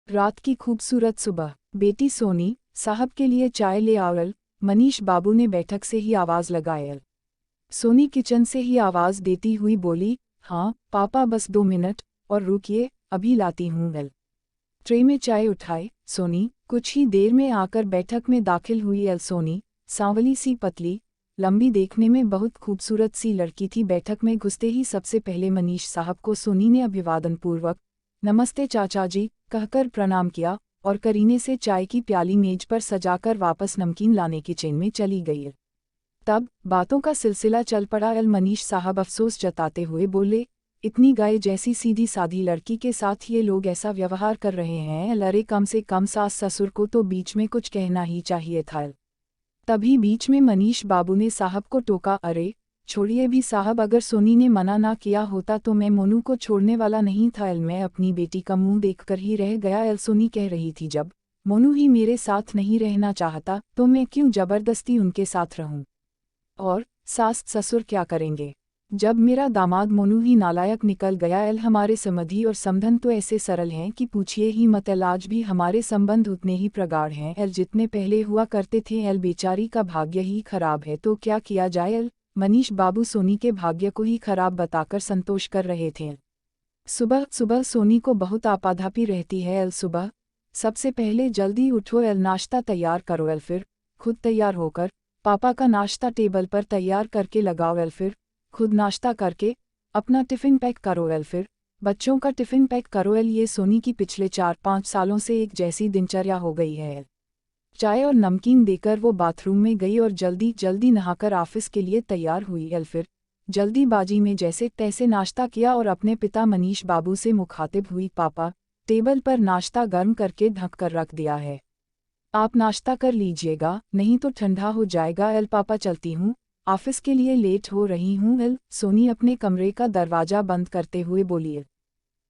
रात की खूबसूरत सुबह। बेटी सोनी, साहब के लिए चाय ले आओ। मनीष बाबू ने बैठक से ही आवाज़ लगाई। सोनी किचन से ही आवाज़ देती हुई बोली, हाँ पापा बस 2 मिनट और रुकिए, अभी लाती हूँ। ट्रे में चाय उठाए सोनी कुछ ही देर में आकर बैठक में दाखिल हुई। सोनी सांवली सी पतली लंबी देखने में बहुत खूबसूरत सी लड़की थी। बैठक में घुसते ही सबसे पहले मनीष साहब को सोनी ने अभिवादनपूर्वक नमस्ते चाचा जी कहकर प्रणाम किया और करीने से चाय की प्याली मेज पर सजाकर वापस नमकीन लाने किचन में चली गई। तब बातों का सिलसिला चल पड़ा। मनीष साहब अफसोस जताते हुए बोले, इतनी गाय जैसी सीधी साधी लड़की के साथ ये लोग ऐसा व्यवहार कर रहे हैं। अरे कम से कम सास ससुर को तो बीच में कुछ कहना ही चाहिए था। तभी बीच में मनीष बाबू ने साहब को टोका, अरे छोड़िए भी साहब, अगर सोनी ने मना ना किया होता तो मैं मोनू को छोड़ने वाला नहीं था। मैं अपनी बेटी का मुंह देखकर ही रह गया। सोनी कह रही थी, जब मोनू ही मेरे साथ नहीं रहना चाहता तो मैं क्यों जबरदस्ती उनके साथ रहूं। और सास ससुर क्या करेंगे जब मेरा दामाद मोनू ही नालायक निकल गया। हमारे समधि और समधन तो ऐसे सरल हैं कि पूछिए ही मत। आज भी हमारे संबंध उतने ही प्रगाढ़ हैं जितने पहले हुआ करते थे। बेचारी का भाग्य ही खराब है तो क्या किया जाए। मनीष बाबू सोनी के भाग्य को ही खराब बताकर संतोष कर रहे थे। सुबह सुबह सोनी को बहुत आपाधापी रहती है। सुबह सबसे पहले जल्दी उठो, नाश्ता तैयार करो। फिर खुद तैयार होकर पापा का नाश्ता टेबल पर तैयार करके लगाओ। फिर खुद नाश्ता करके अपना टिफ़िन पैक करो। फिर बच्चों का टिफ़िन पैक करो। ये सोनी की पिछले 4-5 सालों से एक जैसी दिनचर्या हो गई है। चाय और नमकीन देकर वो बाथरूम में गई और जल्दी जल्दी नहाकर ऑफिस के लिए तैयार हुई। फिर जल्दीबाजी में जैसे तैसे नाश्ता किया और अपने पिता मनीष बाबू से मुखातिब हुई, पापा टेबल पर नाश्ता गर्म करके ढक कर रख दिया है, आप नाश्ता कर लीजिएगा, नहीं तो ठंडा हो जाएगा। पापा चलती हूँ, ऑफिस के लिए लेट हो रही हूँ। सोनी अपने कमरे का दरवाजा बंद करते हुए बोली।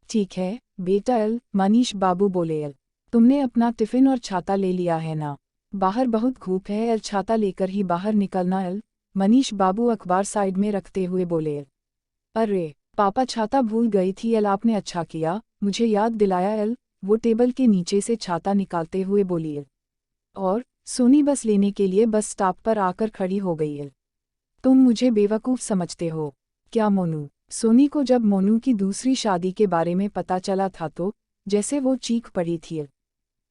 ठीक है बेटा। मनीष बाबू बोले, तुमने अपना टिफ़िन और छाता ले लिया है ना? बाहर बहुत धूप है, छाता लेकर ही बाहर निकलना। मनीष बाबू अखबार साइड में रखते हुए बोले, अरे पापा छाता भूल गई थी। आपने अच्छा किया मुझे याद दिलाया। वो टेबल के नीचे से छाता निकालते हुए बोली। और सोनी बस लेने के लिए बस स्टॉप पर आकर खड़ी हो गई। तुम मुझे बेवकूफ़ समझते हो क्या मोनू? सोनी को जब मोनू की दूसरी शादी के बारे में पता चला था तो जैसे वो चीख पड़ी थी।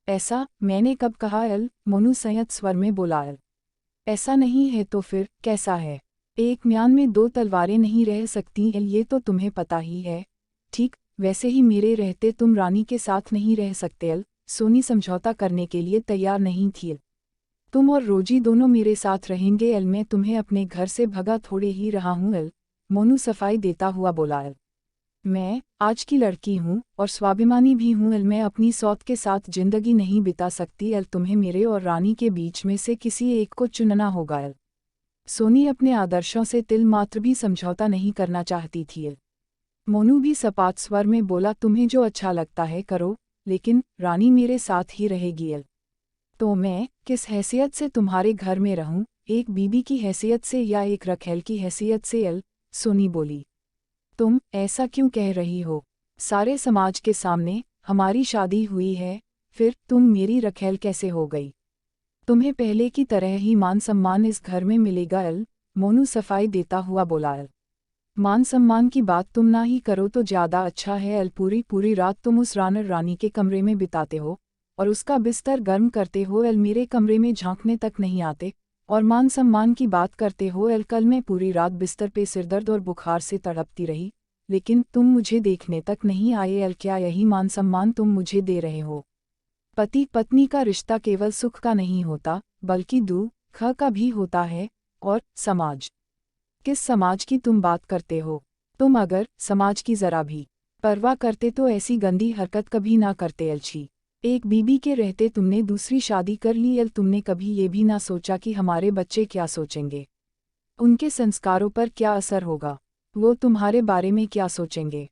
ऐसा मैंने कब कहा? मोनू संयत स्वर में बोला। ऐसा नहीं है तो फिर कैसा है? एक म्यान में 2 तलवारें नहीं रह सकती, ये तो तुम्हें पता ही है। ठीक वैसे ही मेरे रहते तुम रानी के साथ नहीं रह सकते। सोनी समझौता करने के लिए तैयार नहीं थी। तुम और रोजी दोनों मेरे साथ रहेंगे। मैं तुम्हें अपने घर से भगा थोड़े ही रहा हूँ। मोनू सफाई देता हुआ बोला। मैं आज की लड़की हूँ और स्वाभिमानी भी हूँ। मैं अपनी सौत के साथ जिंदगी नहीं बिता सकती। तुम्हें मेरे और रानी के बीच में से किसी एक को चुनना होगा। सोनी अपने आदर्शों से तिल मात्र भी समझौता नहीं करना चाहती थी। मोनू भी सपाट स्वर में बोला, तुम्हें जो अच्छा लगता है करो, लेकिन रानी मेरे साथ ही रहेगी। तो मैं किस हैसियत से तुम्हारे घर में रहूं, एक बीबी की हैसियत से या एक रखेल की हैसियत से? सोनी बोली। तुम ऐसा क्यों कह रही हो? सारे समाज के सामने हमारी शादी हुई है, फिर तुम मेरी रखेल कैसे हो गई? तुम्हें पहले की तरह ही मान सम्मान इस घर में मिलेगा। मोनू सफाई देता हुआ बोला। मान सम्मान की बात तुम ना ही करो तो ज़्यादा अच्छा है। पूरी पूरी रात तुम उस रानर रानी के कमरे में बिताते हो और उसका बिस्तर गर्म करते हो। मेरे कमरे में झांकने तक नहीं आते और मान सम्मान की बात करते हो। कल मैं पूरी रात बिस्तर पे सिरदर्द और बुखार से तड़पती रही, लेकिन तुम मुझे देखने तक नहीं आए। क्या यही मान सम्मान तुम मुझे दे रहे हो? पति पत्नी का रिश्ता केवल सुख का नहीं होता, बल्कि दुख का भी होता है। और समाज, किस समाज की तुम बात करते हो? तुम अगर समाज की जरा भी परवाह करते तो ऐसी गंदी हरकत कभी ना करते। एक बीबी के रहते तुमने दूसरी शादी कर ली। तुमने कभी ये भी ना सोचा कि हमारे बच्चे क्या सोचेंगे, उनके संस्कारों पर क्या असर होगा, वो तुम्हारे बारे में क्या सोचेंगे?